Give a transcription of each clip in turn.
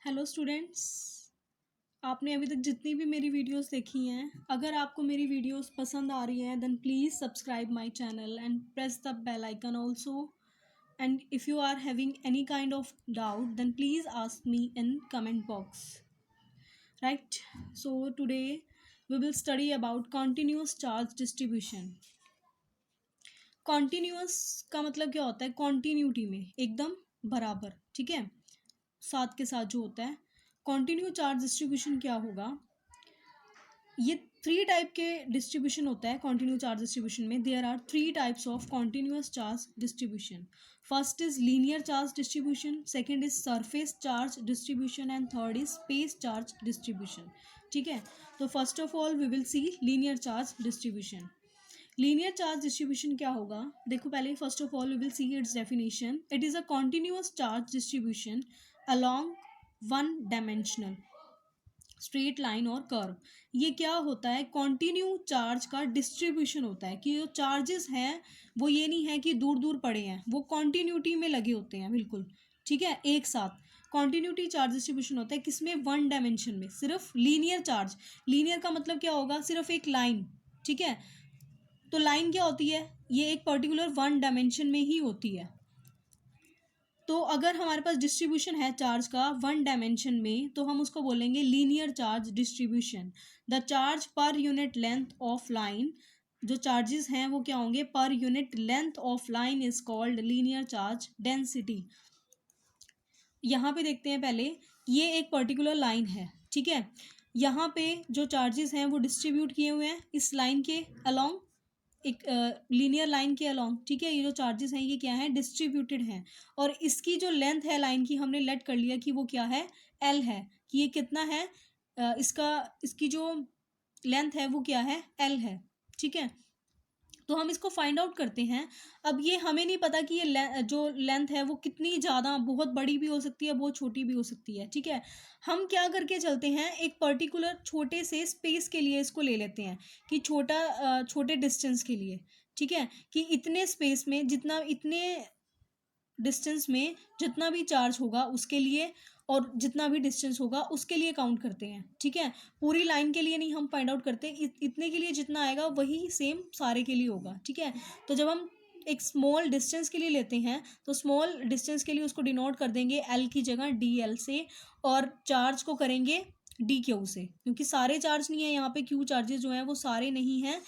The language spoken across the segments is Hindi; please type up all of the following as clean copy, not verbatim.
Hello students. आपने अभी तक जितनी भी मेरी वीडियोस देखी हैं, अगर आपको मेरी वीडियोस पसंद आ रही हैं then please subscribe my channel and press the bell icon also. And if you are having any kind of doubt then please ask me in comment box, right? So today we will study about continuous charge distribution. Continuous का मतलब क्या होता है? कॉन्टिन्यूटी में एकदम बराबर, ठीक है, साथ के साथ जो होता है। कॉन्टिन्यू चार्ज डिस्ट्रीब्यूशन क्या होगा? ये थ्री टाइप के डिस्ट्रीब्यूशन होता है कॉन्टिन्यू चार्ज डिस्ट्रीब्यूशन में। There are three types of continuous charge distribution. First is linear charge distribution, second is surface charge distribution and third is space charge distribution. ठीक है, तो first of all we will see linear charge distribution. Linear charge distribution क्या होगा? देखो पहले first of all we will see its definition. It is a continuous charge distribution along one dimensional straight line और कर्व। ये क्या होता है? कॉन्टिन्यू चार्ज का डिस्ट्रीब्यूशन होता है कि जो चार्जेस हैं वो ये नहीं है कि दूर दूर पड़े हैं, वो कॉन्टिन्यूटी में लगे होते हैं बिल्कुल, ठीक है, एक साथ। कॉन्टिन्यूटी चार्ज डिस्ट्रीब्यूशन होता है किसमें? वन डायमेंशन में, सिर्फ लीनियर चार्ज। लीनियर का मतलब क्या होगा? सिर्फ एक लाइन, ठीक है। तो लाइन क्या होती है? ये एक पर्टिकुलर वन डायमेंशन में ही होती है। तो अगर हमारे पास डिस्ट्रीब्यूशन है चार्ज का वन डायमेंशन में तो हम उसको बोलेंगे linear charge distribution. The charge per unit length of line, जो चार्जेस हैं वो क्या होंगे? Per unit length of line is called linear charge density. यहाँ पे देखते हैं पहले, ये एक पर्टिकुलर लाइन है, ठीक है। यहाँ पे जो चार्जेस हैं वो डिस्ट्रीब्यूट किए हुए हैं इस लाइन के अलोंग, एक लीनियर लाइन के अलोंग, ठीक है। ये जो चार्जेस हैं ये क्या है? डिस्ट्रीब्यूटेड हैं। और इसकी जो लेंथ है लाइन की, हमने लेट कर लिया कि वो क्या है? एल है, कि ये कितना है? इसकी जो लेंथ है वो क्या है? एल है, ठीक है। तो हम इसको फाइंड आउट करते हैं। अब ये हमें नहीं पता कि ये जो लेंथ है वो कितनी ज़्यादा, बहुत बड़ी भी हो सकती है, बहुत छोटी भी हो सकती है, ठीक है। हम क्या करके चलते हैं, एक पर्टिकुलर छोटे से स्पेस के लिए इसको ले लेते हैं कि छोटे डिस्टेंस के लिए, ठीक है, कि इतने स्पेस में, जितना इतने डिस्टेंस में जितना भी चार्ज होगा उसके लिए, और जितना भी डिस्टेंस होगा उसके लिए काउंट करते हैं, ठीक है। पूरी लाइन के लिए नहीं हम फाइंड आउट करते, इतने के लिए जितना आएगा वही सेम सारे के लिए होगा, ठीक है। तो जब हम एक स्मॉल डिस्टेंस के लिए लेते हैं तो स्मॉल डिस्टेंस के लिए उसको डिनोट कर देंगे एल की जगह डी एल से, और चार्ज को करेंगे डी क्यू से, क्योंकि सारे चार्ज नहीं है यहाँ पे, क्यू चार्जेस जो हैं वो सारे नहीं हैं।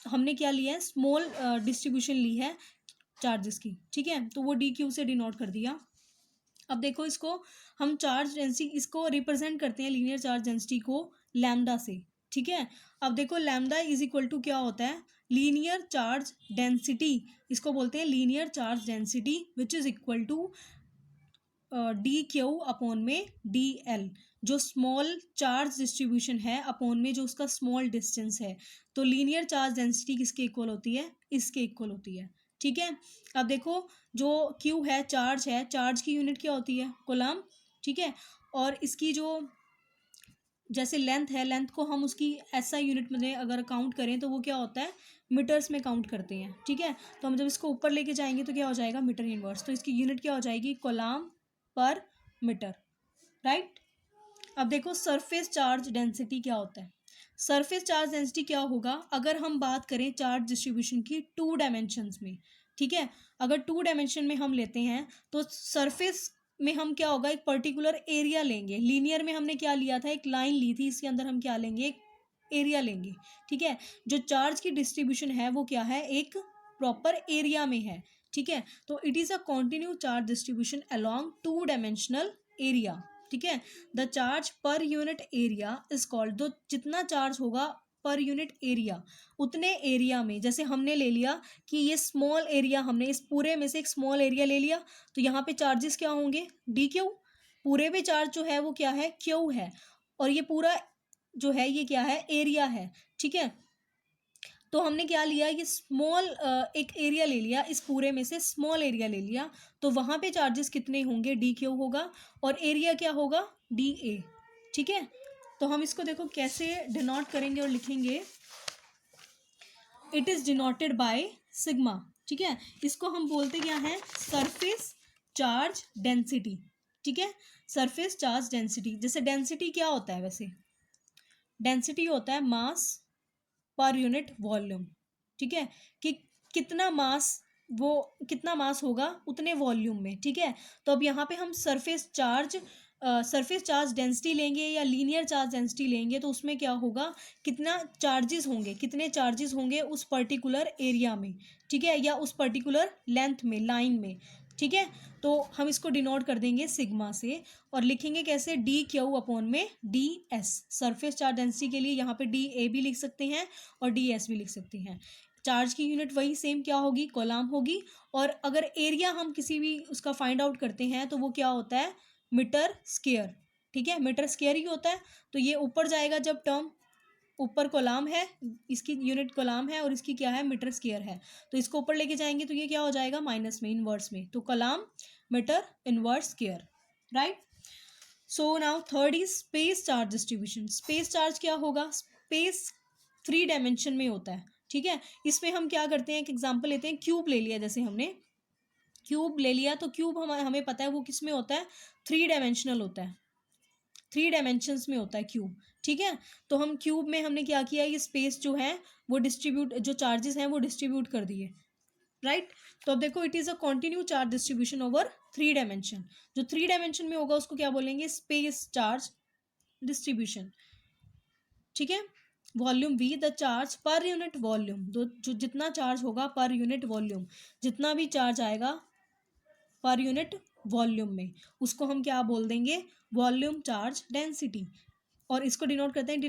हमने क्या लिया है? स्मॉल डिस्ट्रीब्यूशन ली है चार्जेस की, ठीक है। तो वो डी क्यू से डिनोट कर दिया। अब देखो इसको हम चार्ज डेंसिटी, इसको रिप्रेजेंट करते हैं लीनियर चार्ज डेंसिटी को लैम्डा से, ठीक है। अब देखो लैम्डा इज इक्वल टू क्या होता है? लीनियर चार्ज डेंसिटी, इसको बोलते हैं linear charge density, which is equal to D Q upon में डी एल, जो स्मॉल चार्ज डिस्ट्रीब्यूशन है अपॉन में जो उसका स्मॉल डिस्टेंस है। तो लीनियर चार्ज डेंसिटी किसके इक्वल होती है? इसके इक्वल होती है, ठीक है। अब देखो जो क्यू है, चार्ज है, चार्ज की यूनिट क्या होती है? कूलम, ठीक है। और इसकी जो जैसे लेंथ है, लेंथ को हम उसकी ऐसा यूनिट में अगर काउंट करें तो वो क्या होता है? मीटर्स में काउंट करते हैं, ठीक है। तो हम जब इसको ऊपर लेके जाएंगे तो क्या हो जाएगा? Metre inverse. तो इसकी यूनिट क्या हो जाएगी? Coulomb per metre, right. अब देखो सरफेस चार्ज डेंसिटी क्या होता है? सरफेस चार्ज डेंसिटी क्या होगा अगर हम बात करें चार्ज डिस्ट्रीब्यूशन की टू डायमेंशंस में, ठीक है। अगर टू डायमेंशन में हम लेते हैं तो सरफेस में हम क्या होगा? एक पर्टिकुलर एरिया लेंगे। लीनियर में हमने क्या लिया था? एक लाइन ली थी, इसके अंदर हम क्या लेंगे? एक एरिया लेंगे, ठीक है। जो चार्ज की डिस्ट्रीब्यूशन है वो क्या है? एक प्रॉपर एरिया में है, ठीक है। तो it is a continue charge distribution along two dimensional area, ठीक है। The charge per unit area is called, तो जितना चार्ज होगा पर यूनिट एरिया, उतने एरिया में, जैसे हमने ले लिया कि ये स्मॉल एरिया, हमने इस पूरे में से एक स्मॉल एरिया ले लिया, तो यहाँ पे चार्जेस क्या होंगे? D Q. पूरे पे चार्ज जो है वो क्या है? क्यू है। और ये पूरा जो है ये क्या है? एरिया है, ठीक है। तो हमने क्या लिया? ये स्मॉल एक एरिया ले लिया, इस पूरे में से स्मॉल एरिया ले लिया, तो वहाँ पे चार्जेस कितने होंगे? डी क्यू होगा, और एरिया क्या होगा? डी ए, ठीक है। तो हम इसको देखो कैसे डिनोट करेंगे और लिखेंगे। It is denoted by sigma, ठीक है। इसको हम बोलते क्या है? सरफेस चार्ज डेंसिटी, ठीक है। सरफेस चार्ज डेंसिटी, जैसे डेंसिटी क्या होता है वैसे, डेंसिटी होता है मास पर यूनिट वॉल्यूम, ठीक है, कि कितना मास, वो कितना मास होगा उतने वॉल्यूम में, ठीक है। तो अब यहाँ पे हम सरफेस चार्ज डेंसिटी लेंगे या लीनियर चार्ज डेंसिटी लेंगे, तो उसमें क्या होगा, कितना चार्जेस होंगे, कितने चार्जेस होंगे उस पर्टिकुलर एरिया में, ठीक है, या उस पर्टिकुलर लेंथ में, लाइन में, ठीक है। तो हम इसको डिनोट कर देंगे सिग्मा से, और लिखेंगे कैसे, डी क्यू अपॉन में D S. Surface charge density के लिए यहाँ पे डी ए भी लिख सकते हैं और डी एस भी लिख सकते हैं। चार्ज की यूनिट वही सेम क्या होगी, कॉलम होगी। और अगर एरिया हम किसी भी उसका फाइंड आउट करते हैं तो वो क्या होता है, मीटर स्क्वायर, ठीक है, मीटर स्क्वायर ही होता है। तो ये ऊपर जाएगा जब टर्म, ऊपर कॉलम है, इसकी यूनिट कॉलम है और इसकी क्या है, मीटर स्क्वायर है, तो इसको ऊपर लेके जाएंगे तो ये क्या हो जाएगा, माइनस में, इनवर्स में, तो coulomb metre inverse square, right. So now third is space charge distribution. Space charge क्या होगा, स्पेस 3 डायमेंशन में होता है, ठीक है। इसमें हम क्या करते हैं, एक एग्जांपल लेते हैं, क्यूब ले लिया, जैसे हमने क्यूब ले लिया, तो क्यूब हमें पता है वो किस में होता है, 3 डायमेंशनल होता है, 3 डायमेंशंस में होता है क्यूब, ठीक है। तो हम क्यूब में हमने क्या किया, ये स्पेस जो है वो डिस्ट्रीब्यूट, जो चार्जेस हैं वो डिस्ट्रीब्यूट कर दिए, राइट। तो अब देखो, it is a continue charge distribution over 3 dimension. जो 3 डायमेंशन में होगा उसको क्या बोलेंगे, स्पेस चार्ज डिस्ट्रीब्यूशन, ठीक है। Volume we, the charge per unit volume, जो जितना चार्ज होगा पर यूनिट वॉल्यूम, जितना भी चार्ज आएगा पर यूनिट वॉल्यूम में, उसको हम क्या बोल देंगे, वॉल्यूम चार्ज डेंसिटी। और इसको डिनोट करते हैं,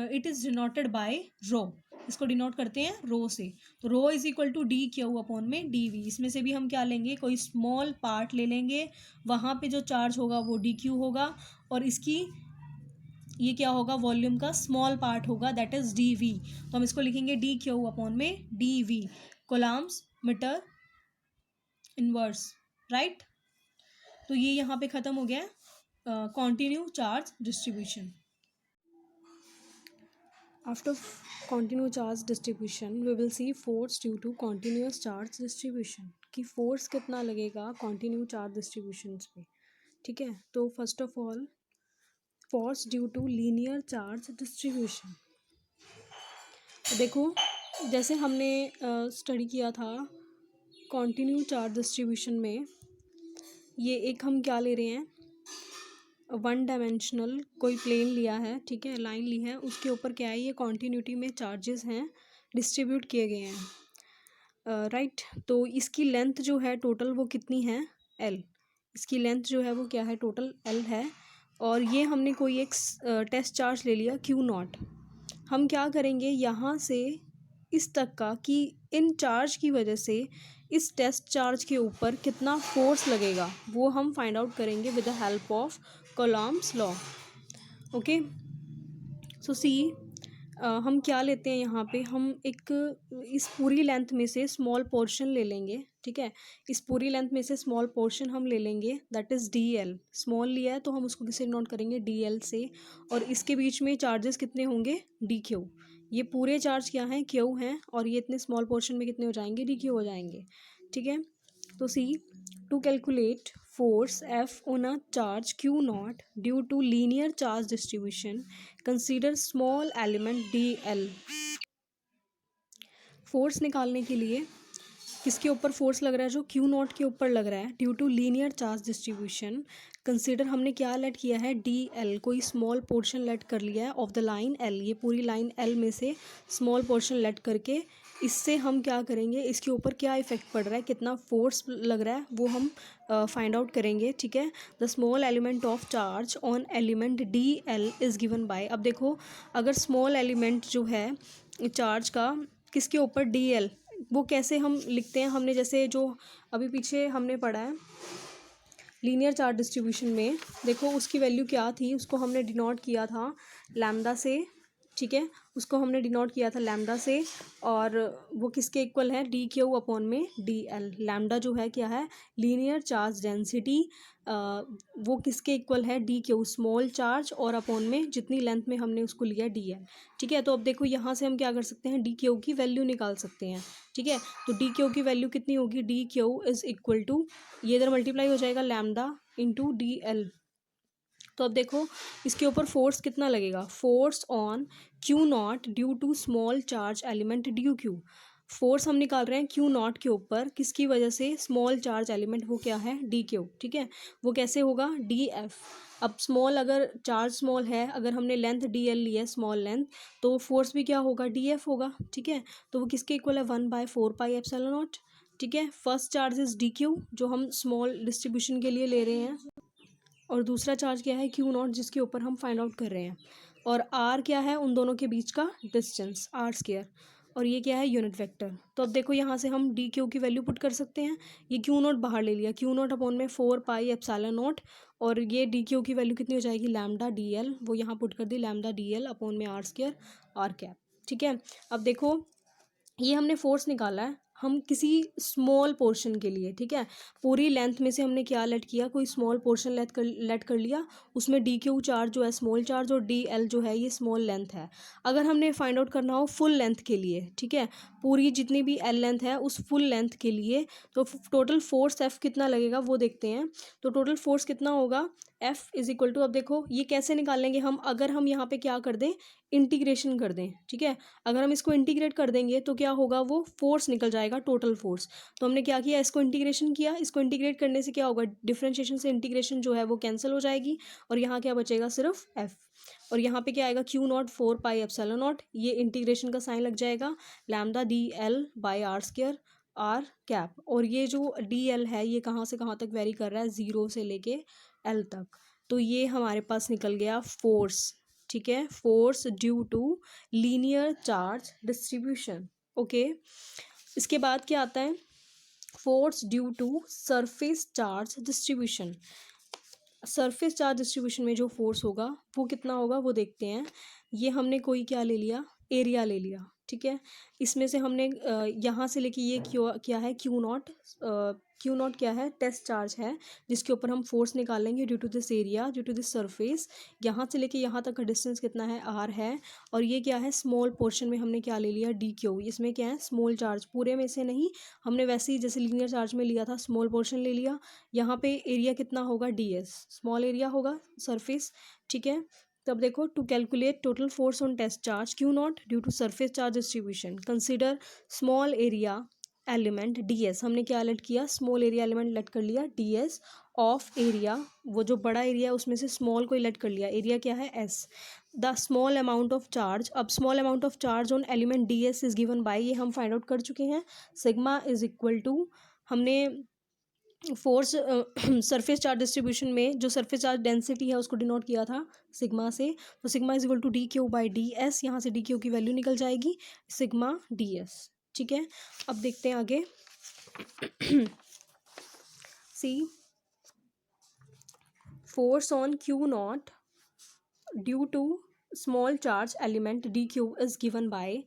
it is denoted by rho, इसको डिनोट करते हैं रो से। तो rho is equal to D Q upon में डी वी। इसमें से भी हम क्या लेंगे, कोई स्मॉल पार्ट ले लेंगे, वहाँ पे जो चार्ज होगा वो डी क्यू होगा, और इसकी ये क्या होगा, वॉल्यूम का स्मॉल पार्ट होगा, दैट इज डी वी। तो हम इसको लिखेंगे डी क्यू अपॉन में D V, coulombs metre inverse, right. तो ये यहाँ पे ख़त्म हो गया continue charge distribution. After continuous charge distribution, we will see force due to continuous charge distribution, कि force कितना लगेगा continuous charge distributions पे, ठीक है। तो first of all, force due to linear charge distribution। तो देखो, जैसे हमने स्टडी किया था continuous charge distribution में, ये एक हम क्या ले रहे हैं, 1 डायमेंशनल कोई प्लेन लिया है, ठीक है, लाइन ली है, उसके ऊपर क्या है, ये कॉन्टीन्यूटी में चार्जेस हैं, डिस्ट्रीब्यूट किए गए हैं, राइट। तो इसकी लेंथ जो है टोटल वो कितनी है, एल। इसकी लेंथ जो है वो क्या है, टोटल एल है। और ये हमने कोई एक टेस्ट चार्ज ले लिया क्यू नॉट। हम क्या करेंगे, यहाँ से इस तक का, कि इन चार्ज की वजह से इस टेस्ट चार्ज के ऊपर कितना फोर्स लगेगा, वो हम फाइंड आउट करेंगे with the help of Coulomb's law, okay. So see, हम क्या लेते हैं यहाँ पे, हम एक इस पूरी लेंथ में से स्मॉल पोर्शन ले लेंगे, ठीक है। इस पूरी लेंथ में से स्मॉल पोर्शन हम ले लेंगे, that is D L. Small लिया है तो हम उसको किसे नोट करेंगे, डी एल से। और इसके बीच में चार्जेस कितने होंगे, डी क्यू। ये पूरे चार्ज क्या हैं, क्यू हैं, और ये इतने स्मॉल पोर्शन में कितने हो जाएंगे, डी क्यू हो जाएंगे, ठीक है। तो see, to calculate force F on a charge Q naught due to linear charge distribution, consider small element dl। Force निकालने के लिए किसके ऊपर फोर्स लग रहा है, जो Q नॉट के ऊपर लग रहा है, due to linear charge distribution, consider हमने क्या लेट किया है, डी एल, कोई स्मॉल पोर्शन लेट कर लिया है ऑफ द लाइन एल। ये पूरी लाइन एल में से स्मॉल पोर्शन लेट करके, इससे हम क्या करेंगे, इसके ऊपर क्या इफेक्ट पड़ रहा है, कितना फोर्स लग रहा है, वो हम फाइंड आउट करेंगे, ठीक है। The small element of charge on element D L is given by. अब देखो, अगर स्मॉल एलिमेंट जो है चार्ज का किसके ऊपर, डी एल, वो कैसे हम लिखते हैं, हमने जैसे जो अभी पीछे हमने पढ़ा है लीनियर चार्ज डिस्ट्रीब्यूशन में, देखो उसकी वैल्यू क्या थी, उसको हमने डिनोट किया था लैम्डा से, ठीक है, उसको हमने डिनोट किया था लैम्डा से। और वो किसके इक्वल है, डी क्यू अपॉन में डी एल। लैम्डा जो है क्या है, लीनियर चार्ज डेंसिटी, वो किसके इक्वल है, डी क्यू, स्मॉल चार्ज, और अपॉन में जितनी लेंथ में हमने उसको लिया डी एल, ठीक है। तो अब देखो यहाँ से हम क्या कर सकते हैं, डी क्यू की वैल्यू निकाल सकते हैं, ठीक है। तो डी क्यू की वैल्यू कितनी होगी, d q is equal to, ये इधर मल्टीप्लाई हो जाएगा लैम्डा इंटू डी एल। तो अब देखो इसके ऊपर फोर्स कितना लगेगा, force on Q naught due to small charge element d q. Force हम निकाल रहे हैं क्यू नॉट के ऊपर, किसकी वजह से, स्मॉल चार्ज एलिमेंट, वो क्या है, डी क्यू। ठीक है, वो कैसे होगा, डी एफ। अब स्मॉल, अगर चार्ज स्मॉल है, अगर हमने लेंथ डी एल ली है, स्मॉल लेंथ, तो फोर्स भी क्या होगा, डी एफ होगा। ठीक है, तो वो किसके इक्वल है, 1/4πε0। ठीक है, first charge is D Q जो हम स्मॉल डिस्ट्रीब्यूशन के लिए ले रहे हैं, और दूसरा चार्ज क्या है, क्यू नॉट, जिसके ऊपर हम फाइंड आउट कर रहे हैं, और आर क्या है, उन दोनों के बीच का डिस्टेंस, आर स्क्वायर, और ये क्या है, यूनिट वेक्टर। तो अब देखो यहाँ से हम डी क्यू की वैल्यू पुट कर सकते हैं। ये क्यू नॉट बाहर ले लिया, क्यू नॉट अपॉन में 4πε0, और ये डी क्यू की वैल्यू कितनी हो जाएगी, लैम्डा डी एल, वो यहाँ पुट कर दी, लैम्डा डी एल अपॉन में आर स्क्वायर आर कैप। ठीक है, अब देखो ये हमने फोर्स निकाला है हम किसी स्मॉल पोर्शन के लिए। ठीक है, पूरी लेंथ में से हमने क्या लेट किया, कोई स्मॉल पोर्शन लेट कर लिया, उसमें डी क्यू चार्ज जो है स्मॉल चार्ज, और डी एल जो है ये स्मॉल लेंथ है। अगर हमने फाइंड आउट करना हो फुल लेंथ के लिए, ठीक है, पूरी जितनी भी एल लेंथ है उस फुल लेंथ के लिए, तो टोटल फोर्स एफ कितना लगेगा वो देखते हैं। तो टोटल फोर्स कितना होगा, एफ इज इक्वल टू, अब देखो ये कैसे निकालेंगे हम, अगर हम यहाँ पे क्या कर दें, इंटीग्रेशन कर दें। ठीक है, अगर हम इसको इंटीग्रेट कर देंगे तो क्या होगा, वो फोर्स निकल जाएगा, टोटल फोर्स। तो हमने क्या किया, इसको इंटीग्रेशन किया, इसको इंटीग्रेट करने से क्या होगा, डिफरेंशिएशन से इंटीग्रेशन जो है वो कैंसिल हो जाएगी, और यहाँ क्या बचेगा, सिर्फ एफ। और यहाँ पे क्या आएगा, क्यू नॉट 4πε0, ये इंटीग्रेशन का साइन लग जाएगा, lambda d l by r square r cap. और ये जो डी एल है ये कहाँ से कहाँ तक वेरी कर रहा है, 0 से लेके एल तक। तो ये हमारे पास निकल गया फोर्स। ठीक है, force due to linear charge distribution. Okay, इसके बाद क्या आता है, force due to surface charge distribution. Surface charge distribution में जो फोर्स होगा वो कितना होगा वो देखते हैं। ये हमने कोई क्या ले लिया, एरिया ले लिया। ठीक है, इसमें से हमने यहाँ से लेके ये क्या है, क्यू नॉट, क्यू नॉट क्या है, टेस्ट चार्ज है, जिसके ऊपर हम फोर्स निकालेंगे due to this area, due to this surface. यहाँ से लेके यहाँ तक का डिस्टेंस कितना है, आर है, और ये क्या है, स्मॉल पोर्शन में हमने क्या ले लिया, डी क्यू। इसमें क्या है, स्मॉल चार्ज, पूरे में से नहीं, हमने वैसे ही जैसे लीनियर चार्ज में लिया था, स्मॉल पोर्शन ले लिया। यहाँ पे एरिया कितना होगा, डी एस, स्मॉल एरिया होगा सरफेस। ठीक है, तब देखो, to calculate total force on test charge q naught due to surface charge distribution, consider small area element D s. हमने क्या लेट किया, स्मॉल एरिया एलिमेंट लेट कर लिया, डी एस ऑफ एरिया, वो जो बड़ा एरिया है उसमें से स्मॉल को लेट कर लिया, एरिया क्या है, S. The small amount of charge, अब small amount of charge on element D S is given by, ये हम फाइंड आउट कर चुके हैं, सिग्मा इज इक्वल टू, हमने फोर्स सरफेस चार्ज डिस्ट्रीब्यूशन में जो सरफेस चार्ज डेंसिटी है उसको डिनोट किया था सिग्मा से, तो sigma is equal to D q by d s. यहाँ से डी क्यू की वैल्यू निकल जाएगी, सिग्मा डी एस। ठीक है, अब देखते हैं आगे। See, force on Q naught due to small charge element D Q is given by,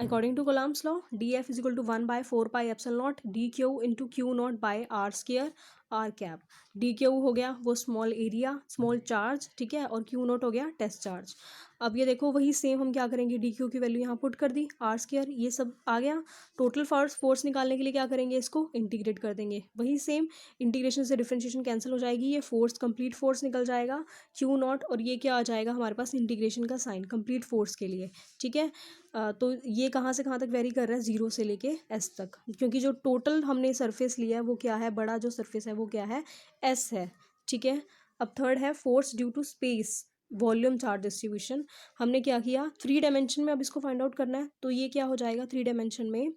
according to Coulomb's law, df is equal to 1/4πε0 dq into q naught by r square r cap. D Q हो गया वो स्मॉल एरिया, स्मॉल चार्ज, ठीक है, और क्यू नॉट हो गया टेस्ट चार्ज। अब ये देखो वही सेम हम क्या करेंगे, डी क्यू की वैल्यू यहाँ पुट कर दी, आर स्क्वायर ये सब आ गया। टोटल फोर्स निकालने के लिए क्या करेंगे, इसको इंटीग्रेट कर देंगे, वही सेम इंटीग्रेशन से डिफरेंशिएशन कैंसिल हो जाएगी, ये फोर्स कंप्लीट फोर्स निकल जाएगा क्यू नॉट, और ये क्या आ जाएगा हमारे पास, इंटीग्रेशन का साइन कंप्लीट फोर्स के लिए। ठीक है, तो ये कहाँ से कहाँ तक वेरी कर रहा है, 0 से लेके एस तक, क्योंकि जो टोटल हमने सरफेस लिया है वो क्या है, बड़ा जो सरफेस है वो क्या है, एस है। ठीक है, अब थर्ड है force due to space volume charge distribution. हमने क्या किया, 3 डायमेंशन में अब इसको फाइंड आउट करना है, तो ये क्या हो जाएगा, 3 डायमेंशन में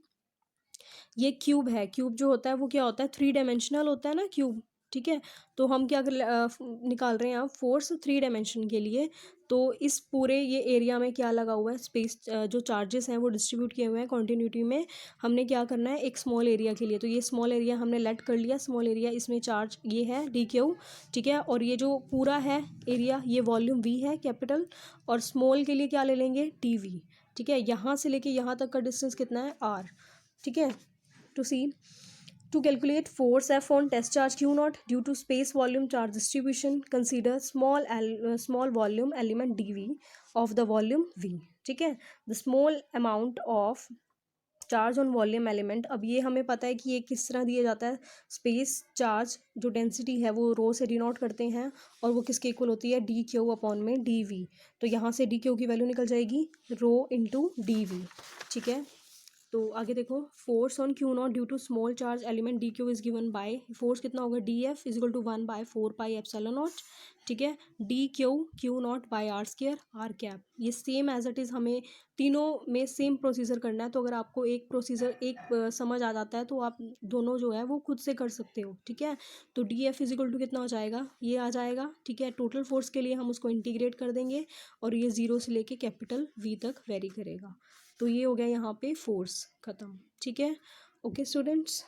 ये क्यूब है, क्यूब जो होता है वो क्या होता है, 3 डायमेंशनल होता है ना क्यूब। ठीक है, तो हम क्या निकाल रहे हैं अब फोर्स 3 डायमेंशन के लिए, तो इस पूरे ये एरिया में क्या लगा हुआ है, स्पेस जो चार्जेस हैं वो डिस्ट्रीब्यूट किए हुए हैं कॉन्टीन्यूटी में। हमने क्या करना है, एक स्मॉल एरिया के लिए, तो ये स्मॉल एरिया हमने लेट कर लिया, स्मॉल एरिया, इसमें चार्ज ये है डी क्यू। ठीक है, और ये जो पूरा है एरिया ये वॉल्यूम वी है कैपिटल, और स्मॉल के लिए क्या ले लेंगे, टी वी। ठीक है, यहाँ से लेके यहाँ तक का डिस्टेंस कितना है, आर। ठीक है, to see, to calculate force F on test charge Q naught due to space volume charge distribution, consider small volume element dV of the volume V. ठीक है, the small amount of charge on volume element, अब ये हमें पता है कि ये किस तरह दिया जाता है, स्पेस चार्ज जो डेंसिटी है वो रो से डिनोट करते हैं और वो किसके इक्वल होती है, डी क्यू अपॉन में डी वी। तो यहाँ से डी क्यू की वैल्यू निकल जाएगी रो इंटू डी वी, ठीक है। तो आगे देखो, force on Q naught due to small charge element D Q is given by, force कितना होगा, d f is equal to 1/4 pi epsilon naught, ठीक है। D q naught by r square r cap, ये सेम एज इट इज़ हमें तीनों में सेम प्रोसीजर करना है। तो अगर आपको एक प्रोसीजर समझ आ जाता है तो आप दोनों जो है वो खुद से कर सकते हो, ठीक है। तो d f is equal to कितना हो जाएगा, ये आ जाएगा, ठीक है। टोटल फोर्स के लिए हम उसको इंटीग्रेट कर देंगे और ये 0 से लेके कैपिटल वी तक वेरी करेगा। तो ये हो गया यहाँ पे फोर्स ख़त्म, ठीक है। Okay students.